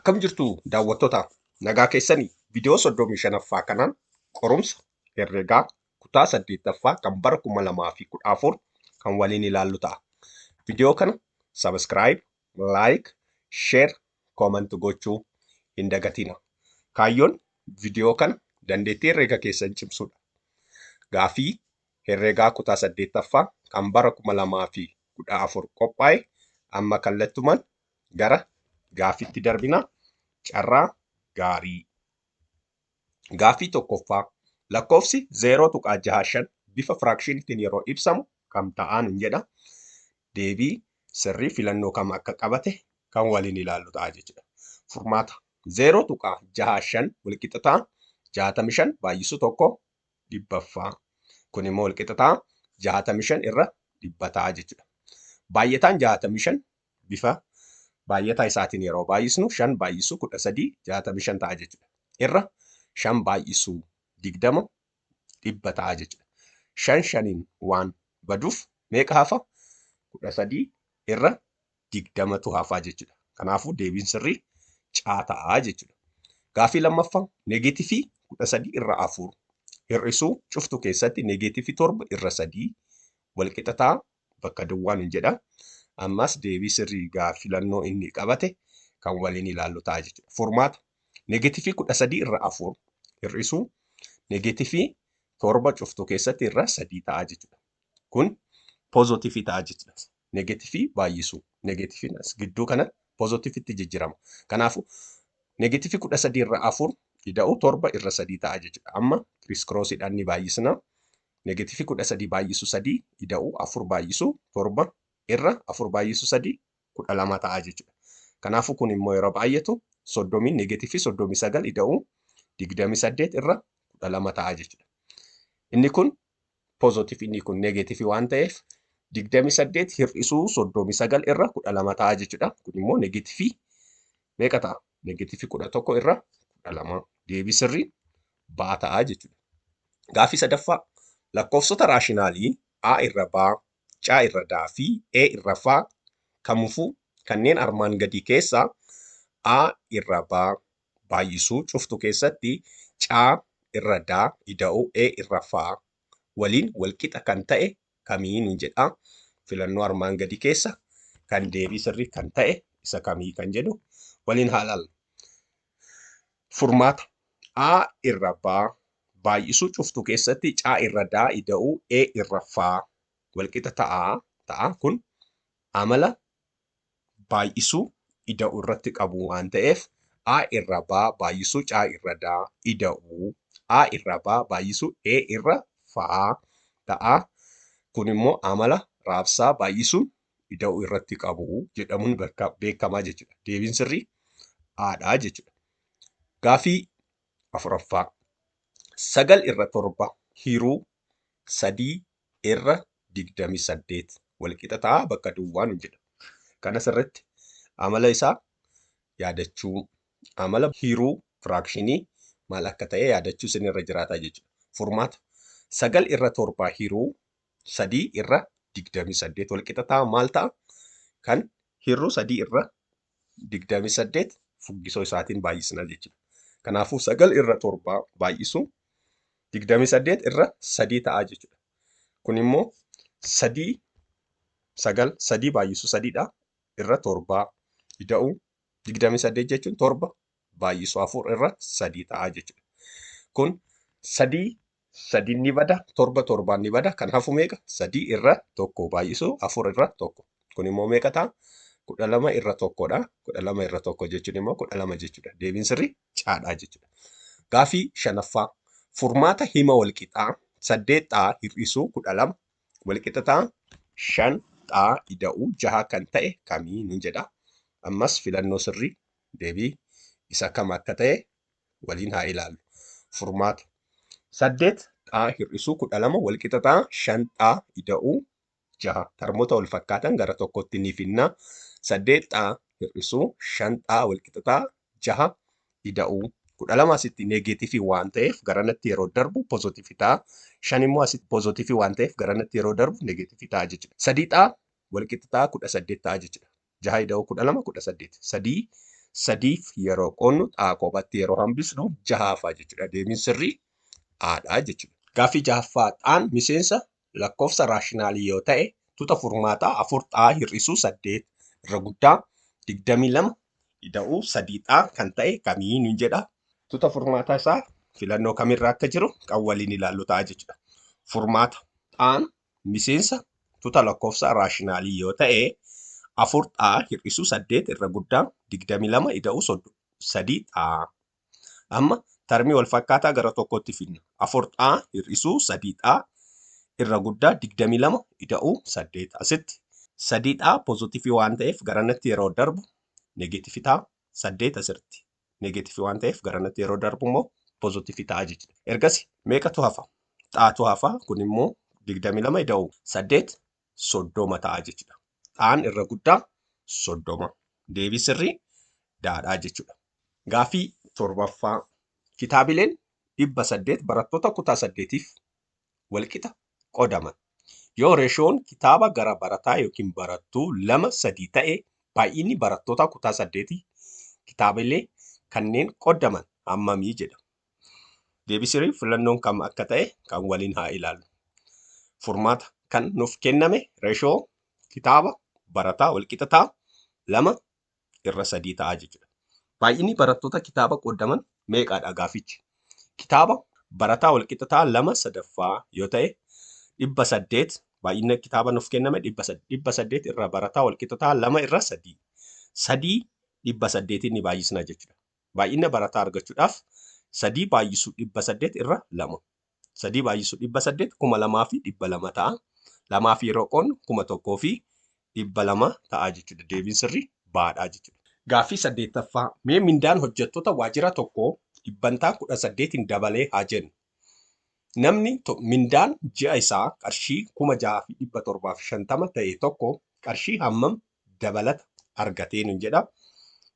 Akkam jirtu daawwattoota nagaa keessanii viidiyoo 35ffaa kanaan qorumsa herregaa kutaa 8ffaa kan bara 2014 kan waliin ilaallu ta'a. Viidiyoo kana sabiskiraayib, laayik, sheer, kooment gochuu hin dagatina. Kaayyoon viidiyoo kana dandeettii herreega keessan cimsuudha. Gaafii herregaa kutaa 8ffaa kan bara 2014 qophaa'e amma kallattumaan gara gaafiitti darbina. Carraa gaarii. Gaafii tokkoffaa lakkoofsi 0.65 bifa firaakshiniitiin yeroo ibsamu kam ta'an jedha. Deebii sirrii filannoo kam akka qabate kan waliin ilaallu ta'a jechuudha. Furmaata 0.65 walqixxataa 65 baay'isuu 1 dhibbaffaa. Kun immoo walqixxataa 65 irra dhibba ta'a jechuudha. Baay'ataan 65 bifa baay'ataa isaatiin yeroo baay'isnu 5 baay'isuu 13 65 ta'a jechuudha. Irra 5 baay'isuu 20 dhibba ta'a jechuudha. 5 5 waan baduuf meeqa hafa? 13 irra 20tu hafa jechuudha. Kanaafuu deebiin sirrii caa ta'a jechuudha. Gaafii lammaffaa negeetiivii 13 irra 4 hir'isuu cuftu keessatti negeetiivii 7 irra 3 walqixxataa bakka duwwaan hin jedha. Ammas deebii sirrii filannoo inni qabate kan waliin ilaallu ta'a jechuudha. Furmaata negeetiivii 13 irra 4 hir'isuu negeetiivii 7 cuftu keessatti irra 3 ta'a jechuudha. Kun poozotiivii ta'a jechuudha. Negeetiivii baay'isuu negeetiiviin as gidduu kanatti poozitiiviitti jijjiirama. Kanaafuu negeetiivii 13 irra 4 ida'uu 7 irra 3 ta'a jechuudha. Amma kiriskroosiidhaan ni baay'isna. Negeetiivii 13 baay'isuu 3 ida'uu 4 baay'isuu 7 irra 4 baay'isuu 3 12 ta'a jechuudha. Kanaafuu kun immoo yeroo baay'atu 30 negeetiivii 39 ida'uu 28 irra 12 ta'a jechuudha. Inni kun poozotiivii inni kun negeetiivii waan ta'eef 28 hir'isuu 39 irra 12 ta'a jechuudha. Kun immoo negeetiivii meeqa ta'a? Negeetiivii 11 irra 12. Deebii sirrii baa ta'a jechuudha. Gaafii sadaffaa lakkoofsota raashinaalii A irra baa, C irra daa fi E irra faa kamuufuu kanneen armaan gadii keessaa A irra baa baay'isuu cuftu keessatti C irra daa ida'uu E irra faa waliin walqixa kan ta'e kamiin jedha. Filannoo armaan gadii keessa kan deebii sirrii kan ta'e isa kamii kan jedhu waliin haa ilaallu. Furmaata A irra baa baay'isuu cuftu keessatti C irra daa ida'uu E irra faa walqixa ta'a. Kun amala baay'isuu ida'uu irratti qabu waan ta'eef A irra baa baay'isuu C irra daa ida'uu A irra baa baay'isuu E irra faa ta'a. Kun immoo amala raabsaa baay'isuu ida'uu irratti qabu jedhamuun beekamaa jechuudha. Deebiin sirrii Aadhaa jechuudha. Gaafii afuraffaa 9 irra 7 hiruu 3 irra 28 walqixa ta'a bakka duwwaan jedha. Kanas irratti amala isaa yaadachuu amala hiruu firaakshinii maal akka ta'e yaadachuu isin irra jiraata jechuudha. Furmaata 9 irra 7 hiruu 3 irra 28 walqixa ta'a maal ta'a? Kan hiruu 3 irra 28 fuggisoo isaatiin baay'isna jechuudha. Kanaafuu 9 irra 7 baay'isuu 28 irra 3 ta'a jechuudha. Kun immoo 3 baay'isuu 3dha irra 7 ida'uu 28 jechuun 7 baay'isuu 4 irra 3 ta'a jechuudha. Kun 3 ni bada 7 ni bada kan hafu meeqa? 3 irra 1 baay'isuu 4 irra 1. Kun immoo meeqa ta'a? 12 irra 1dha. 12 irra 1 jechuun immoo 12 jechuudha. Deebiin sirrii caadhaa jechuudha. Gaafii shanaffaa furmaata hima walqixaa 8 hir'isuu 12 walqixa 5 ida'uu 6 kan ta'e kamiin jedha. Ammas filannoo sirrii deebii isa kam akka ta'e waliin haa ilaallu. Furmaata 8 hir'isuu 12 walqixa 5 ida'uu 6 tarmoota wal fakkaatan gara tokkotti ni finna. 8 hir'isuu 5 walqixa 6 ida'uu 12 asitti negeetiivii waan ta'eef garanatti yeroo darbu poozotiivii ta'a. 5 immoo asitti poozotiivii waan ta'eef garanatti yeroo darbu negeetiivii ta'a jechuudha. 3 walqixa 18 ta'a jechuudha. 6 ida'uu 12 18. 3 Sadiif yeroo qoonnu xaa kophatti yeroo hambisnu 6 hafa jechuudha. Deebiin sirrii Aadha jechuudha. Gaaffii 6ffaa xaan miseensa lakkoofsa raashinaalii yoo ta'e tuuta furmaataa 4 xaa hir'isuu 8 irra guddaa 22 ida'uu 3 xaa kan ta'e kamii nuun jedha. Tuuta furmaataa isaa filannoo kamirra akka jiru kan waliin ilaallu ta'a jechuudha. Furmaata xaan miseensa tuuta lakkoofsa raashinaalii yoo ta'e 4 xaa hir'isuu 8 irra guddaa 22 ida'uu 3 xaa. Amma tarmii wal fakkaataa gara tokkotti fidna. 4 xaa hir'isuu 3 xaa irra guddaa 22 ida'uu 8. Asitti 3 xaa pooziitiivii waan ta'eef garanatti yeroo darbu negeetiivii ta'a. 8 asirratti negeetiivii waan ta'eef garanatti yeroo darbu immoo pooziitiivii ta'a jechuudha. Ergasii meeqatu hafa? Xaatu hafa. Kun immoo 22 ida'uu 8 30 ta'a jechuudha. Xaan irra guddaa 30. Deebii sirrii daadhaa jechuudha. Gaaffii 7ffaa. Kitaabileen 800 barattoota kutaa 8tiif walqixa qodaman. Yoo reeshoon kitaaba gara barataa yookiin barattuu 2-3 ta'e baay'inni barattoota kutaa 8 kitaabilee kanneen qodaman hammamii jedha. Deebii sirrii filannoon kam akka ta'e kan waliin haa ilaallu. Furmaata kan nuuf kenname reeshoo kitaaba barataa walqixa ta'a 2/3 ta'a jechuudha. Baay'inni barattoota kitaaba qodaman meeqadha gaafichi? Kitaaba barataa walqixa ta'a 2/3 yoo ta'e 800 baay'ina kitaaba nuuf kenname 800 irra barataa walqixa ta'a 2/3. 3 800 ni baay'isna jechuudha. Baay'ina barataa argachuudhaaf 3 baay'isuu 800 irra 2. 3 baay'isuu 800 2200 ta'a. 2 yeroo qoonnu 1200 ta'a jechuudha. Deebiin sirrii baadhaa jechuudha. Gaaffii 8ffaa. Mee mindaan hojjettoota waajjira tokkoo dhibbantaa 18 dabalee haa jennu. Namni mindaan ji'a isaa qarshii 6,750 ta'e tokko qarshii hammam dabalata argatee nuun jedha.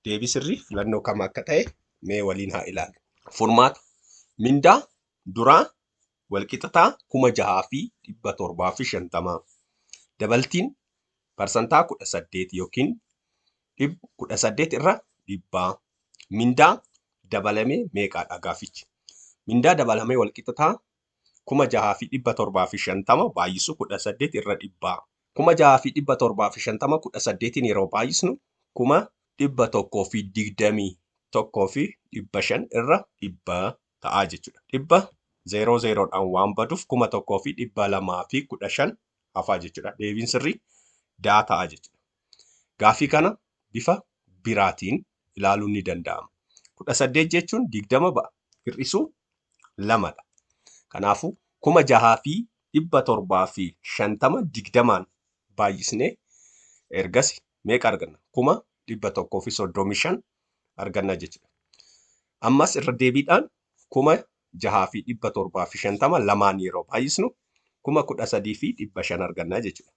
Deebii sirrii filannoo kam akka ta'e mee waliin haa ilaallu. Furmaata mindaa duraa walqixa ta'a 6,750. Dabaltiin parsantaa 18 yookiin 18 irra 100. Mindaa dabalamee meeqadha gaafichi? Mindaa dabalamee walqixa ta'a 6,750 baay'isuu 18 irra 100. 6,750 18 yeroo baay'isnu 121,500 irra 100 ta'a jechuudha. 100 0-0dhaan waan baduuf 1,215 hafaa jechuudha. Deebiin sirrii daa ta'a jechuudha. Gaaffii kana bifa biraatiin ilaaluun ni danda'ama. 18 jechuun 20 ba'a. Hir'isuu 2dha. Kanaafuu 6,750 20 baay'isnee ergasii meeqa arganna? 1,135 arganna jechuudha. Ammas irra deebiidhaan 6,750 2 yeroo baay'isnu 13,500 arganna jechuudha.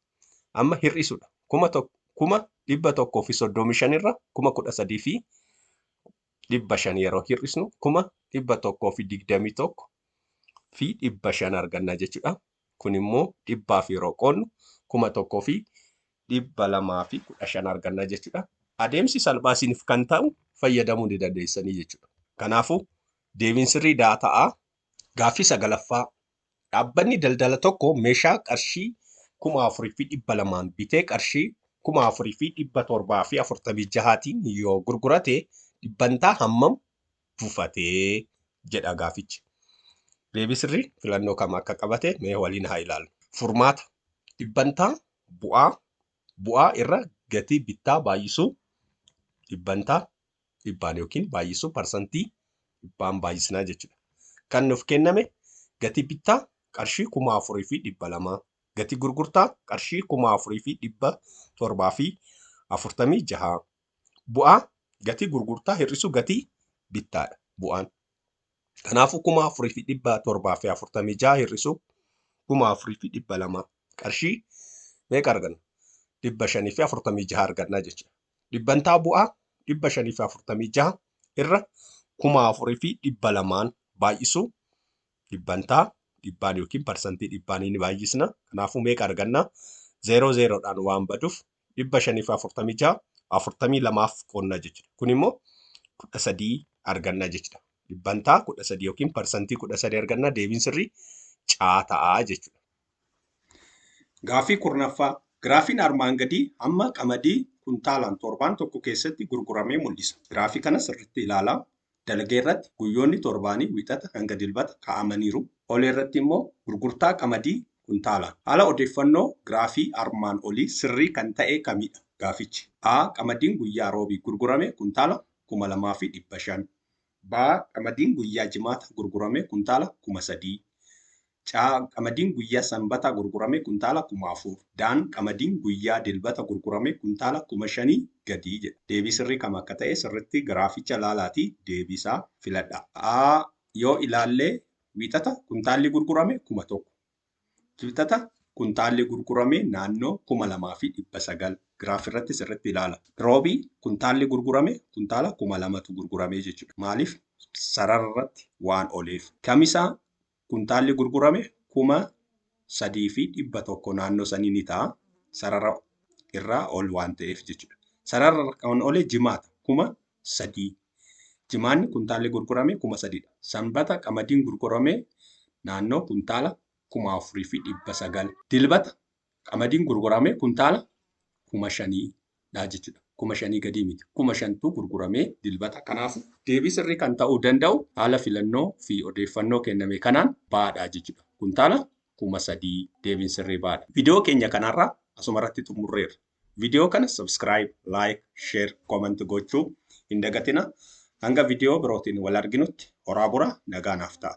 Amma hir'isuudha. 1,135 irra 13,500 yeroo hir'isnu 1,121,500 arganna jechuudha. Kun immoo 100 yeroo qoonnu 1,215 arganna jechuudha. Adeemsi salphaasiniif kan ta'u fayyadamuu ni dandeessanii jechuudha. Kanaafuu deebiin sirrii daa ta'a. Gaaffii 9ffaa. Dhaabbanni daldala tokko meeshaa qarshii 4,200 bitee qarshii 4,746tiin yoo gurgurate dhibbantaa hammam buufatee jedha gaafichi. Deebii sirrii filannoo kam akka qabate mee waliin haa ilaallu. Furmaata dhibbantaa bu'aa irra gatii bittaa baay'isuu dhibbantaa dhibbaan yookiin baay'isuu parsantii dhibbaan baay'isnaa jechuudha. Kan nuuf kenname gatii bittaa qarshii 4,200 gatii gurgurtaa qarshii 4,746. Bu'aa gatii gurgurtaa hir'isuu gatii bittaadha bu'aan. Kanaafuu 4,746 hir'isuu 4,200 qarshii meeqa arganna? 546 argannaa jechuudha. Dhibbantaa bu'aa 546 irra 4,200 baay'isuu dhibbantaa dhibbaan yookiin parsantii dhibbaan ni baay'isna. Kanaafuu meeqa arganna? 0-0dhaan waan baduuf 546 42 qonna jechuudha. Kun immoo 13 arganna jechuudha. Dhibbantaa 13 yookiin parsantii 13 arganna. Deebiin sirrii caa ta'a jechuudha. Gaaffii kurnaffaa. Giraafiin armaan gadii hamma qamadii kuntaalaan torbaan tokko keessatti gurguramee mul'isa. Giraafii kana sirriitti ilaalaa. Dalagee irratti guyyoonni torbaanii wixata hanga dilbata kaa'amaniiru. Olee irratti immoo gurgurtaa qamadii kuntaalaan. Haala odeeffannoo giraafii armaan olii sirrii kan ta'e kamidha? Gaafichi. A. Qamadiin guyyaa roobii gurgurame kuntaala 2,500. B. Qamadiin guyyaa jimaata gurgurame kuntaala 3,000. C. Qamadiin guyyaa sanbata gurgurame kuntaala 4,000. D. Qamadiin guyyaa dilbata gurgurame kuntaala 5,000 gadi jedha. Deebii sirrii kam akka ta'e sirriitti giraaficha ilaalaatii deebii isaa filadha. A. Yoo ilaallee wixata kuntaalli gurgurame 1,000. Wixata kuntaalli gurgurame naannoo 2,900. Giraafii irratti sirriitti ilaala. Roobii kuntaalli gurgurame kuntaala 2,000tu gurgurame jechuudha. Maaliif? Sarara irratti waan ooleef. Kamisaa kuntaalli gurgurame 3,100 naannoo sanii ni ta'a. Sarara irraa ol waan ta'eef jechuudha. Sarara kan oole jimaata 3,000. Jimaanni kuntaalli gurgurame 3,000dha. Sanbata qamadiin gurgurame naannoo kuntaala 4,900. Dilbata qamadiin gurgurame kuntaala 5,000dha jechuudha. 5,000 gadi miti. 5,000tu gurguramee dilbata. Kanaaf deebii sirrii kan ta'uu danda'u haala filannoo fi odeeffannoo kenname kanaan baadhaa jechuudha. Kuntaala 3,000 deebiin sirrii baadha. Viidiyoo keenya kanarraa asumarratti xumurreerra. Viidiyoo kana subscribe, like, share, comment gochuu hin dagatina. Hanga viidiyoo birootiin wal arginutti horaa bulaa nagaa naaf ta'a.